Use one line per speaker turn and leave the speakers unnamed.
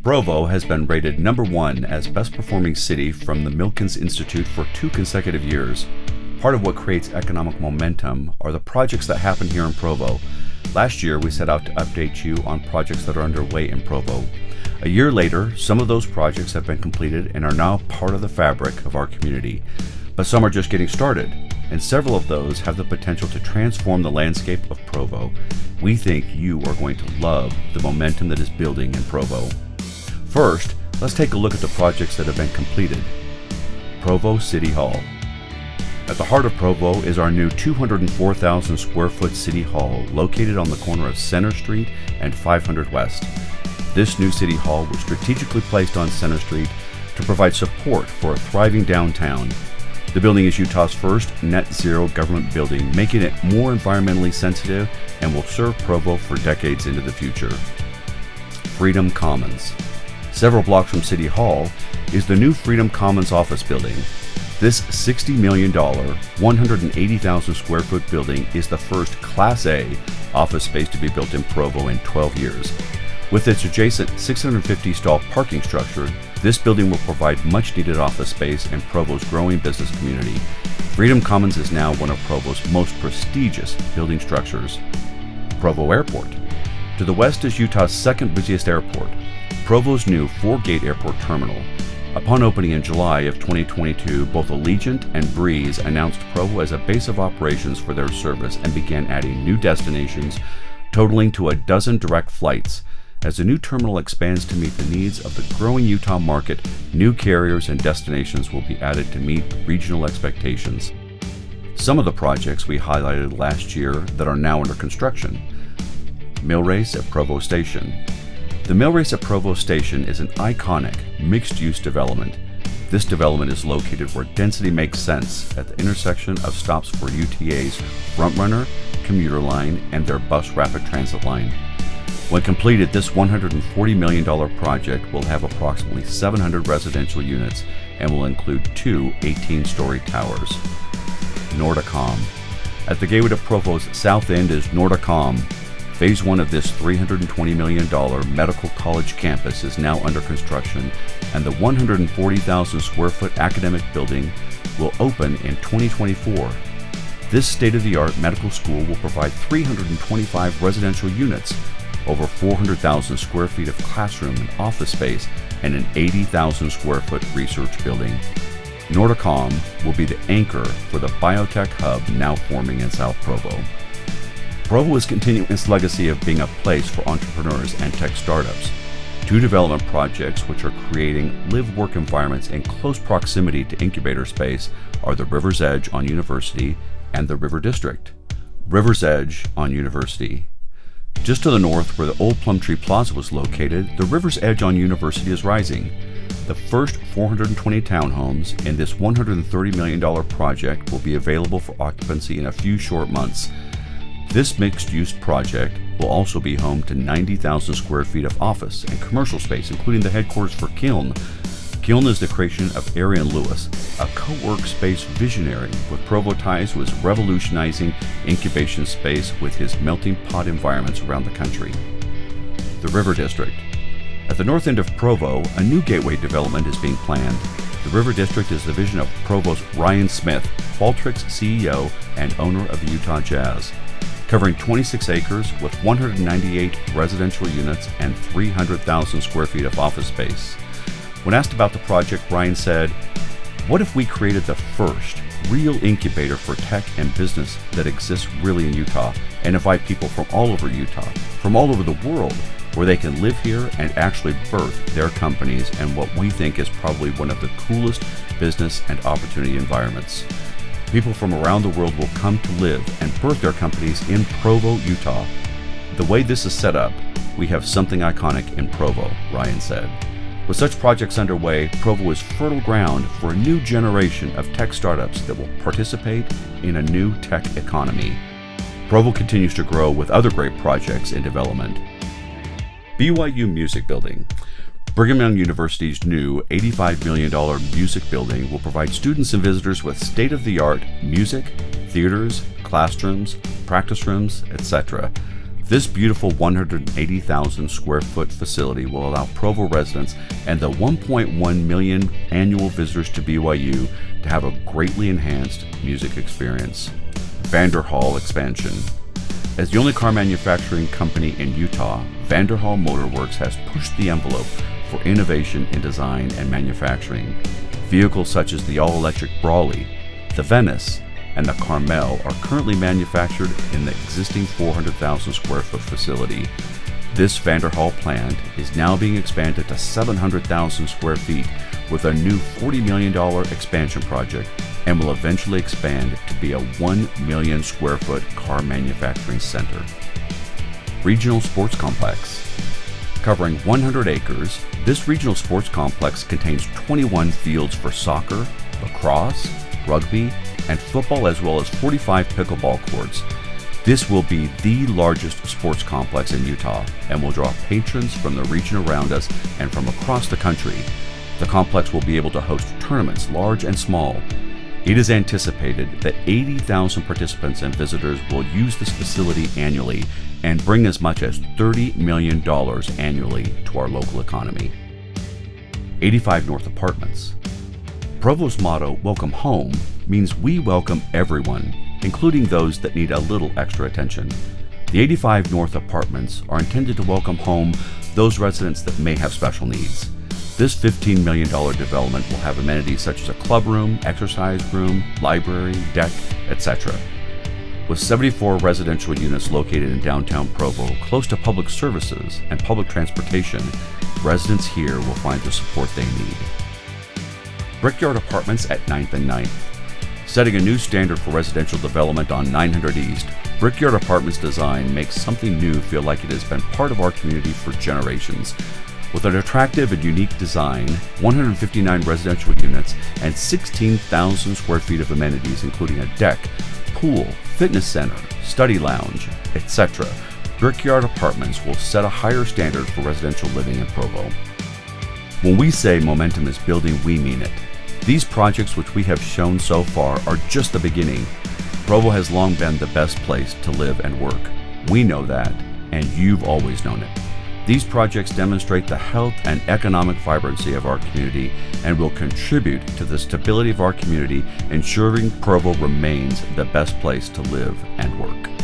Provo has been rated #1 as best performing city from the Milkins Institute for 2 consecutive years. Part of what creates economic momentum are the projects that happen here in Provo. Last year, we set out to update you on projects that are underway in Provo. A year later, some of those projects have been completed and are now part of the fabric of our community. But some are just getting started, and several of those have the potential to transform the landscape of Provo. We think you are going to love the momentum that is building in Provo. First, let's take a look at the projects that have been completed. Provo City Hall. At the heart of Provo is our new 204,000 square foot City Hall located on the corner of Center Street and 500 West. This new City Hall was strategically placed on Center Street to provide support for a thriving downtown. The building is Utah's first net zero government building, making it more environmentally sensitive and will serve Provo for decades into the future. Freedom Commons. Several blocks from City Hall is the new Freedom Commons office building. This $60 million, 180,000 square foot building is the first Class A office space to be built in Provo in 12 years. With its adjacent 650 stall parking structure, this building will provide much needed office space in Provo's growing business community. Freedom Commons is now one of Provo's most prestigious building structures. Provo Airport. To the west is Utah's second busiest airport, Provo's new 4-gate airport terminal. Upon opening in July of 2022, both Allegiant and Breeze announced Provo as a base of operations for their service and began adding new destinations, totaling to a dozen direct flights. As the new terminal expands to meet the needs of the growing Utah market, new carriers and destinations will be added to meet regional expectations. Some of the projects we highlighted last year that are now under construction. Millrace at Provo Station. The Millrace at Provo Station is an iconic, mixed-use development. This development is located where density makes sense at the intersection of stops for UTA's Frontrunner, commuter line, and their bus rapid transit line. When completed, this $140 million project will have approximately 700 residential units and will include 2 18-story towers. Nordicom. At the gateway to Provo's south end is Nordicom. Phase 1 of this $320 million medical college campus is now under construction, and the 140,000 square foot academic building will open in 2024. This state-of-the-art medical school will provide 325 residential units, over 400,000 square feet of classroom and office space, and an 80,000 square foot research building. Nordicom will be the anchor for the biotech hub now forming in South Provo. Provo is continuing its legacy of being a place for entrepreneurs and tech startups. 2 development projects which are creating live-work environments in close proximity to incubator space are the River's Edge on University and the River District. River's Edge on University. Just to the north where the old Plum Tree Plaza was located, the River's Edge on University is rising. The first 420 townhomes in this $130 million project will be available for occupancy in a few short months. This mixed-use project will also be home to 90,000 square feet of office and commercial space, including the headquarters for Kiln. Kiln is the creation of Arian Lewis, a co-work space visionary with Provo ties who is revolutionizing incubation space with his melting pot environments around the country. The River District. At the north end of Provo, a new gateway development is being planned. The River District is the vision of Provo's Ryan Smith, Qualtrics CEO and owner of the Utah Jazz. Covering 26 acres with 198 residential units and 300,000 square feet of office space. When asked about the project, Ryan said, "What if we created the first real incubator for tech and business that exists really in Utah and invite people from all over Utah, from all over the world, where they can live here and actually birth their companies in what we think is probably one of the coolest business and opportunity environments. People from around the world will come to live and birth their companies in Provo, Utah. The way this is set up, we have something iconic in Provo," Ryan said. With such projects underway, Provo is fertile ground for a new generation of tech startups that will participate in a new tech economy. Provo continues to grow with other great projects in development. BYU Music Building. Brigham Young University's new $85 million music building will provide students and visitors with state-of-the-art music, theaters, classrooms, practice rooms, etc. This beautiful 180,000 square foot facility will allow Provo residents and the 1.1 million annual visitors to BYU to have a greatly enhanced music experience. Vanderhall expansion. As the only car manufacturing company in Utah, Vanderhall Motorworks has pushed the envelope for innovation in design and manufacturing. Vehicles such as the all-electric Brawley, the Venice, and the Carmel are currently manufactured in the existing 400,000 square foot facility. This Vanderhall plant is now being expanded to 700,000 square feet with a new $40 million expansion project and will eventually expand to be a 1 million square foot car manufacturing center. Regional Sports Complex. Covering 100 acres, this regional sports complex contains 21 fields for soccer, lacrosse, rugby, and football, as well as 45 pickleball courts. This will be the largest sports complex in Utah and will draw patrons from the region around us and from across the country. The complex will be able to host tournaments, large and small. It is anticipated that 80,000 participants and visitors will use this facility annually and bring as much as $30 million annually to our local economy. 85 North Apartments. Provo's motto, "Welcome Home," means we welcome everyone, including those that need a little extra attention. The 85 North Apartments are intended to welcome home those residents that may have special needs. This $15 million development will have amenities such as a club room, exercise room, library, deck, etc. With 74 residential units located in downtown Provo, close to public services and public transportation, residents here will find the support they need. Brickyard Apartments at 9th and 9th. Setting a new standard for residential development on 900 East, Brickyard Apartments design makes something new feel like it has been part of our community for generations. With an attractive and unique design, 159 residential units, and 16,000 square feet of amenities including a deck, pool, fitness center, study lounge, etc., Brickyard Apartments will set a higher standard for residential living in Provo. When we say momentum is building, we mean it. These projects which we have shown so far are just the beginning. Provo has long been the best place to live and work. We know that, and you've always known it. These projects demonstrate the health and economic vibrancy of our community and will contribute to the stability of our community, ensuring Provo remains the best place to live and work.